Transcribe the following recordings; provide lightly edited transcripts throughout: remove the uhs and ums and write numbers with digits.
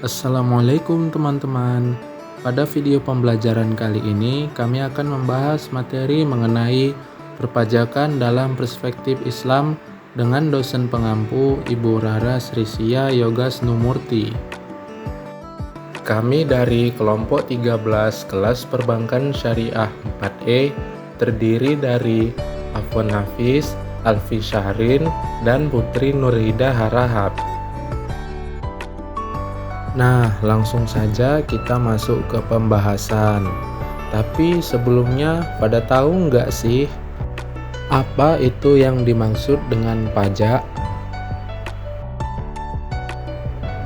Assalamualaikum teman-teman. Pada video pembelajaran kali ini, kami akan membahas materi mengenai perpajakan dalam perspektif Islam dengan dosen pengampu Ibu Rara Srisia Yogasnumurti. Kami dari kelompok 13 kelas Perbankan Syariah 4E terdiri dari Afwan Hafiz, Alfi Syahrin, dan Putri Nurhida Harahap. Nah, langsung saja kita masuk ke pembahasan. Tapi sebelumnya, pada tahu nggak sih apa itu yang dimaksud dengan pajak?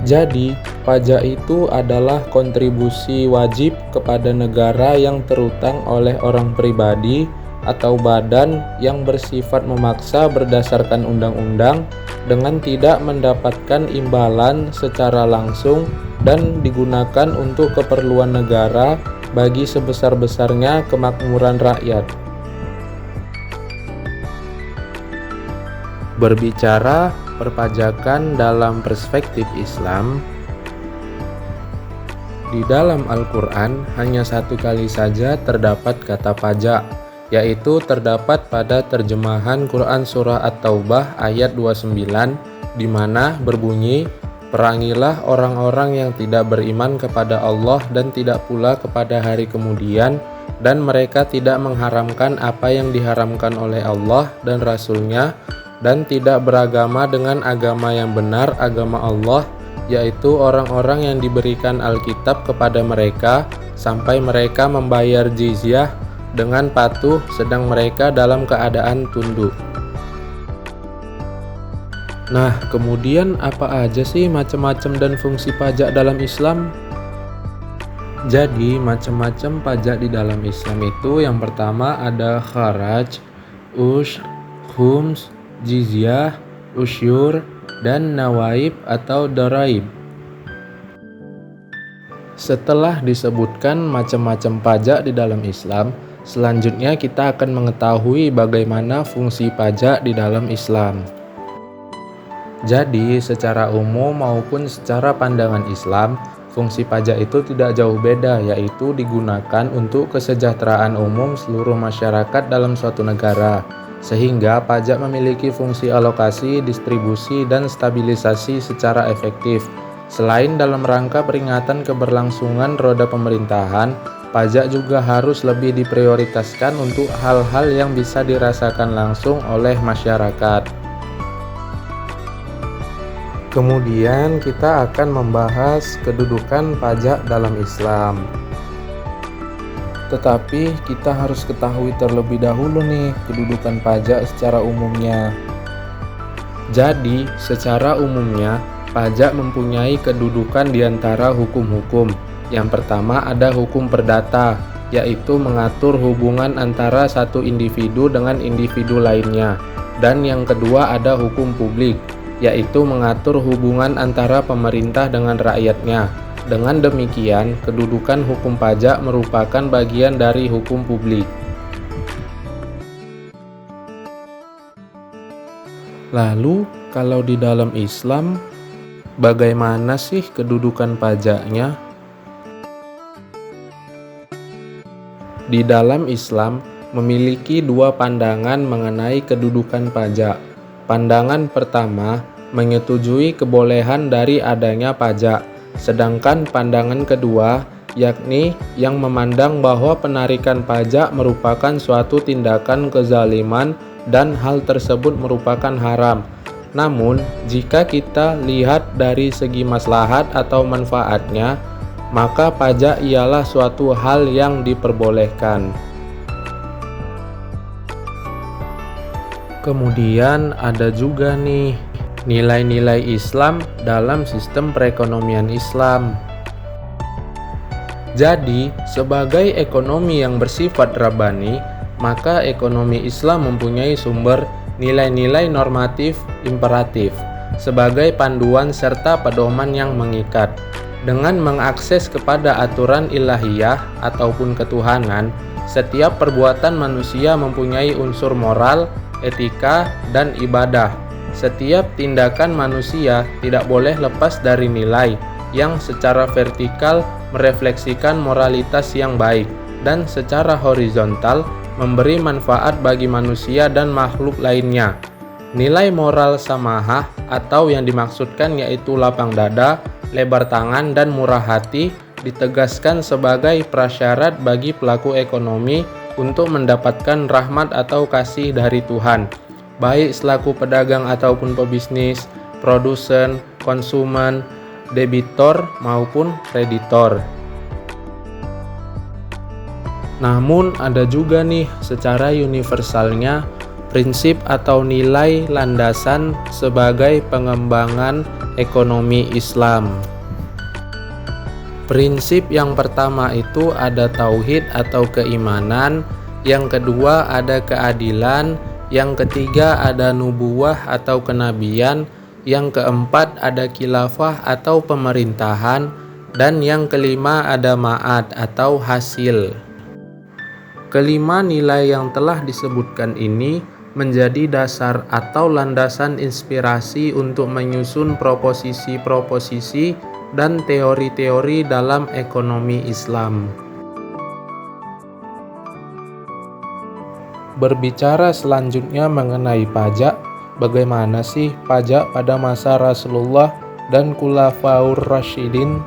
Jadi, pajak itu adalah kontribusi wajib kepada negara yang terutang oleh orang pribadi atau badan yang bersifat memaksa berdasarkan undang-undang dengan tidak mendapatkan imbalan secara langsung dan digunakan untuk keperluan negara bagi sebesar-besarnya kemakmuran rakyat. Berbicara perpajakan dalam perspektif Islam, di dalam Al-Quran hanya satu kali saja terdapat kata pajak, yaitu terdapat pada terjemahan Quran Surah At-Taubah ayat 29, di mana berbunyi, "Perangilah orang-orang yang tidak beriman kepada Allah dan tidak pula kepada hari kemudian, dan mereka tidak mengharamkan apa yang diharamkan oleh Allah dan Rasul-Nya, dan tidak beragama dengan agama yang benar, agama Allah, yaitu orang-orang yang diberikan Alkitab kepada mereka, sampai mereka membayar jizyah dengan patuh sedang mereka dalam keadaan tunduk." Nah, kemudian apa aja sih macam-macam dan fungsi pajak dalam Islam? Jadi, macam-macam pajak di dalam Islam itu yang pertama ada kharaj, ushr, khums, jizyah, usyur, dan nawaib atau daraib. Setelah disebutkan macam-macam pajak di dalam Islam, selanjutnya kita akan mengetahui bagaimana fungsi pajak di dalam Islam. Jadi, secara umum maupun secara pandangan Islam, fungsi pajak itu tidak jauh beda, yaitu digunakan untuk kesejahteraan umum seluruh masyarakat dalam suatu negara. Sehingga pajak memiliki fungsi alokasi, distribusi, dan stabilisasi secara efektif. Selain dalam rangka peringatan keberlangsungan roda pemerintahan, pajak juga harus lebih diprioritaskan untuk hal-hal yang bisa dirasakan langsung oleh masyarakat. Kemudian kita akan membahas kedudukan pajak dalam Islam. Tetapi kita harus ketahui terlebih dahulu nih kedudukan pajak secara umumnya. Jadi, secara umumnya pajak mempunyai kedudukan di antara hukum-hukum. Yang pertama ada hukum perdata, yaitu mengatur hubungan antara satu individu dengan individu lainnya. Dan yang kedua ada hukum publik, yaitu mengatur hubungan antara pemerintah dengan rakyatnya. Dengan demikian, kedudukan hukum pajak merupakan bagian dari hukum publik. Lalu, kalau di dalam Islam, bagaimana sih kedudukan pajaknya? Di dalam Islam memiliki dua pandangan mengenai kedudukan pajak. Pandangan pertama menyetujui kebolehan dari adanya pajak. Sedangkan pandangan kedua, yakni yang memandang bahwa penarikan pajak merupakan suatu tindakan kezaliman dan hal tersebut merupakan haram. Namun, jika kita lihat dari segi maslahat atau manfaatnya, maka pajak ialah suatu hal yang diperbolehkan. Kemudian ada juga nih nilai-nilai Islam dalam sistem perekonomian Islam. Jadi, sebagai ekonomi yang bersifat rabbani, maka ekonomi Islam mempunyai sumber nilai-nilai normatif imperatif sebagai panduan serta pedoman yang mengikat. Dengan mengakses kepada aturan ilahiyah ataupun ketuhanan, setiap perbuatan manusia mempunyai unsur moral, etika, dan ibadah. Setiap tindakan manusia tidak boleh lepas dari nilai, yang secara vertikal merefleksikan moralitas yang baik dan secara horizontal memberi manfaat bagi manusia dan makhluk lainnya. Nilai moral samahah atau yang dimaksudkan yaitu lapang dada, lebar tangan, dan murah hati ditegaskan sebagai prasyarat bagi pelaku ekonomi untuk mendapatkan rahmat atau kasih dari Tuhan, baik selaku pedagang ataupun pebisnis, produsen, konsumen, debitor maupun kreditor. Namun ada juga nih secara universalnya prinsip atau nilai landasan sebagai pengembangan ekonomi Islam. Prinsip yang pertama itu ada tauhid atau keimanan, yang kedua ada keadilan, yang ketiga ada nubuwah atau kenabian, yang keempat ada khilafah atau pemerintahan, dan yang kelima ada ma'ad atau hasil. Kelima nilai yang telah disebutkan ini menjadi dasar atau landasan inspirasi untuk menyusun proposisi-proposisi dan teori-teori dalam ekonomi Islam. Berbicara selanjutnya mengenai pajak, bagaimana sih pajak pada masa Rasulullah dan Khulafaur Rasyidin?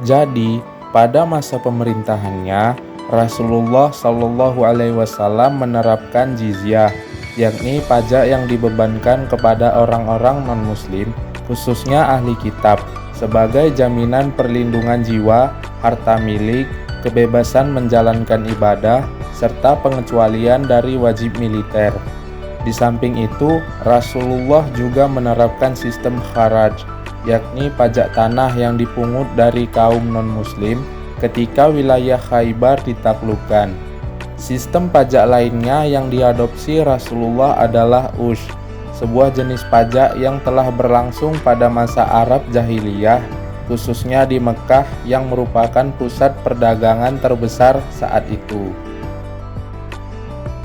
Jadi, pada masa pemerintahannya, Rasulullah Shallallahu Alaihi Wasallam menerapkan jizyah, yakni pajak yang dibebankan kepada orang-orang non-Muslim, khususnya ahli kitab, sebagai jaminan perlindungan jiwa, harta milik, kebebasan menjalankan ibadah, serta pengecualian dari wajib militer. Di samping itu, Rasulullah juga menerapkan sistem kharaj, yakni pajak tanah yang dipungut dari kaum non-muslim ketika wilayah Khaybar ditaklukkan. Sistem pajak lainnya yang diadopsi Rasulullah adalah ush, sebuah jenis pajak yang telah berlangsung pada masa Arab Jahiliyah, khususnya di Mekah yang merupakan pusat perdagangan terbesar saat itu.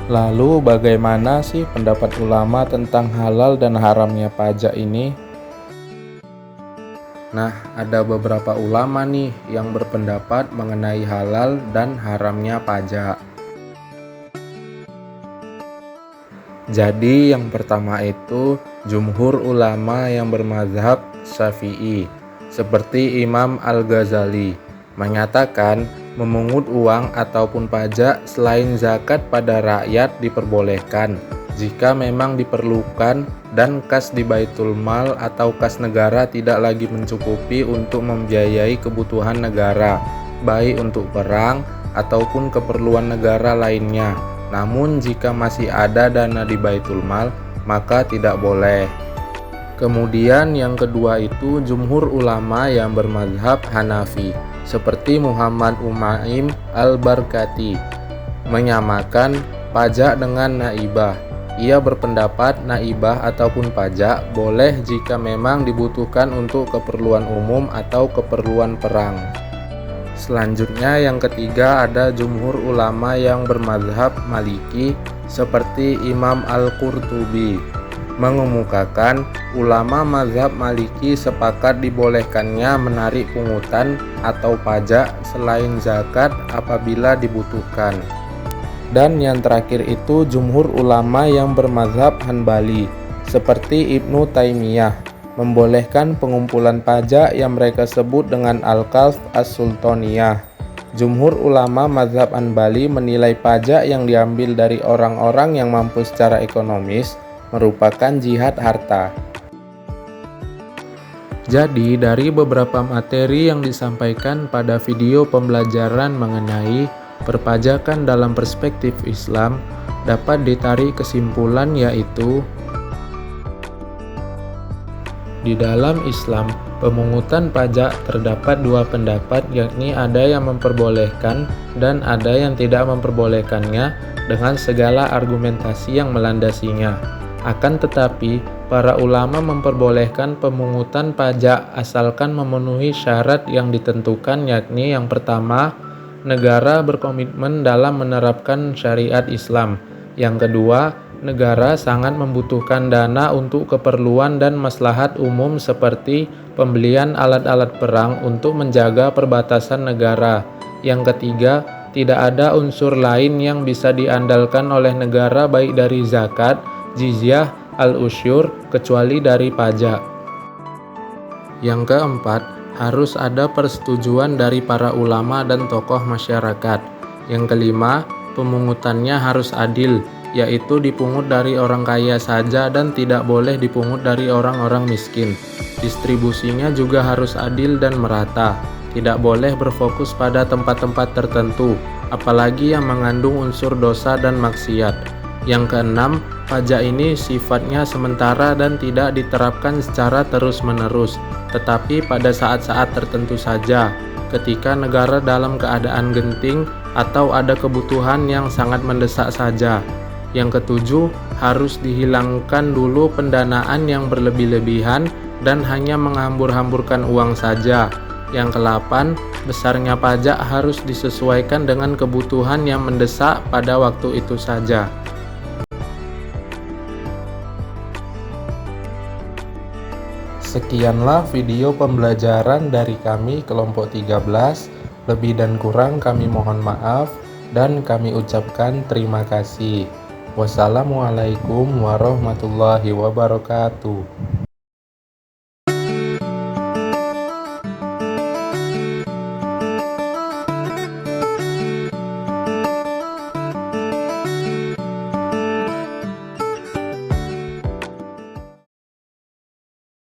Lalu bagaimana sih pendapat ulama tentang halal dan haramnya pajak ini? Nah, ada beberapa ulama nih yang berpendapat mengenai halal dan haramnya pajak. Jadi yang pertama itu jumhur ulama yang bermazhab Syafi'i, seperti Imam Al-Ghazali, menyatakan memungut uang ataupun pajak selain zakat pada rakyat diperbolehkan jika memang diperlukan dan kas di Baitul Mal atau kas negara tidak lagi mencukupi untuk membiayai kebutuhan negara, baik untuk perang ataupun keperluan negara lainnya. Namun jika masih ada dana di Baitul Mal, maka tidak boleh. Kemudian yang kedua itu jumhur ulama yang bermazhab Hanafi, seperti Muhammad Umaim Al-Barkati, menyamakan pajak dengan naibah. Ia berpendapat naibah ataupun pajak boleh jika memang dibutuhkan untuk keperluan umum atau keperluan perang. Selanjutnya yang ketiga ada jumhur ulama yang bermazhab Maliki, seperti Imam Al-Qurtubi, mengemukakan ulama mazhab Maliki sepakat dibolehkannya menarik pungutan atau pajak selain zakat apabila dibutuhkan. Dan yang terakhir itu jumhur ulama yang bermazhab Hanbali, seperti Ibnu Taimiyah, membolehkan pengumpulan pajak yang mereka sebut dengan Al-Kalf As-Sultaniyah. Jumhur ulama mazhab Hanbali menilai pajak yang diambil dari orang-orang yang mampu secara ekonomis merupakan jihad harta. Jadi dari beberapa materi yang disampaikan pada video pembelajaran mengenai perpajakan dalam perspektif Islam, dapat ditarik kesimpulan yaitu di dalam Islam pemungutan pajak terdapat dua pendapat, yakni ada yang memperbolehkan dan ada yang tidak memperbolehkannya dengan segala argumentasi yang melandasinya. Akan tetapi para ulama memperbolehkan pemungutan pajak asalkan memenuhi syarat yang ditentukan, yakni yang pertama, negara berkomitmen dalam menerapkan syariat Islam. Yang kedua, negara sangat membutuhkan dana untuk keperluan dan maslahat umum seperti pembelian alat-alat perang untuk menjaga perbatasan negara. Yang ketiga, tidak ada unsur lain yang bisa diandalkan oleh negara baik dari zakat, jizyah, al-usyur, kecuali dari pajak. Yang keempat, harus ada persetujuan dari para ulama dan tokoh masyarakat. Yang kelima, pemungutannya harus adil, yaitu dipungut dari orang kaya saja dan tidak boleh dipungut dari orang-orang miskin. Distribusinya juga harus adil dan merata, tidak boleh berfokus pada tempat-tempat tertentu, apalagi yang mengandung unsur dosa dan maksiat. Yang keenam, pajak ini sifatnya sementara dan tidak diterapkan secara terus-menerus, tetapi pada saat-saat tertentu saja, ketika negara dalam keadaan genting atau ada kebutuhan yang sangat mendesak saja. Yang ketujuh, harus dihilangkan dulu pendanaan yang berlebih-lebihan dan hanya menghambur-hamburkan uang saja. Yang kedelapan, besarnya pajak harus disesuaikan dengan kebutuhan yang mendesak pada waktu itu saja. Sekianlah video pembelajaran dari kami kelompok 13. Lebih dan kurang kami mohon maaf dan kami ucapkan terima kasih. Wassalamualaikum warahmatullahi wabarakatuh.